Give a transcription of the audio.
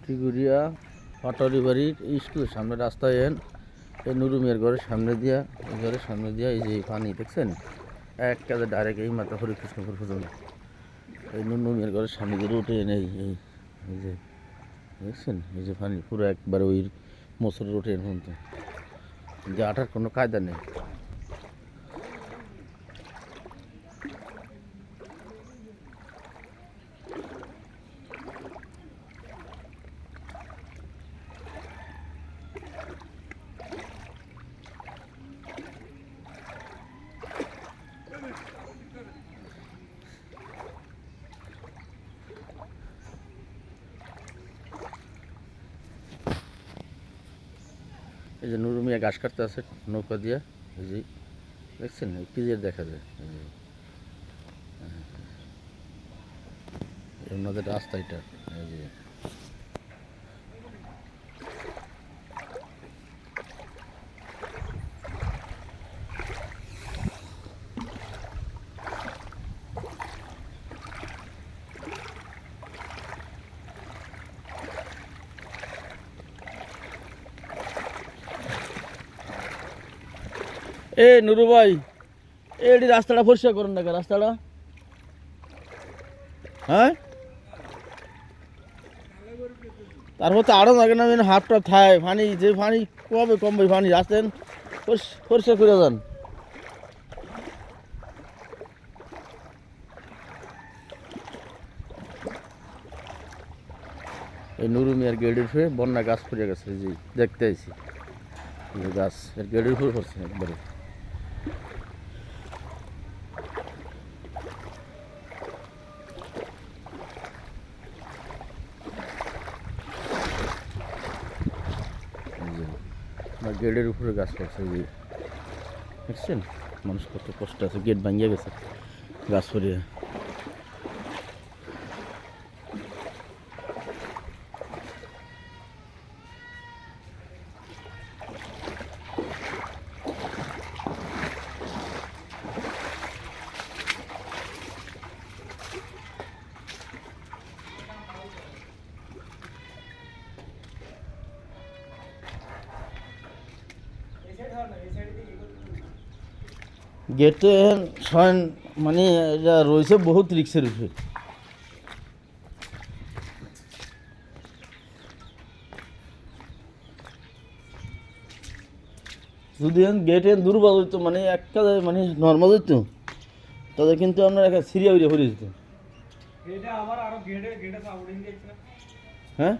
টিগুরিয়া পাটারি বাড়ির স্কুলের সামনে রাস্তায় এন এই নুরু মিয়ার ঘরের সামনে দিয়া এই ঘরের সামনে দিয়া এই যে পানি দেখছেন এক কাজে ডাইরেক্ট এই মাথা হরিকৃষ্ণপুর পর্যন্ত এই নুরু মিয়ার ঘরের সামনে দিয়ে রুটে এনে এই যে দেখছেন এই যে পানি পুরো একবার ওই মোসর রুটে এনে পর্যন্ত যে আটার কোনো কায়দা নেই। এই যে নুরু মিয়া ঘাস কাটতে আছে নৌকা দিয়ে এই যে দেখছেন ক্লিয়ার দেখা যায় ওনাদের রাস্তা এটা এই যে এ নুরু ভাই এটি রাস্তাটা পরিষ্কার করেন না রাস্তাটা হ্যাঁ তারপর তো আরও লাগে না হাফটা থায় পানি যে পানি কবে কমবে পানি রাস্তায় পরিষ্কার করে যান। এই নুরু মিয়ার গেটের উপরে বন্যা গাছ পড়ে গেছে যে দেখতে আইছি গাছ এর গেটের উপরে পড়ছে একবারে। গেটের উপরে গাছ পড়ছে যে দেখছেন মানুষ কত কষ্ট আছে গেট ভাঙিয়ে গেছে গাছ পড়িয়ে। গেটে শয়ন মানে এটা রয়েছে বহুত রিক্সের উপরে যদি গেটে দুর্বল হইতো মানে একটা মানে নর্মাল হইতো তাদের কিন্তু আপনার একটা সিরিয়া উড়িয়ে পড়ে যেত। হ্যাঁ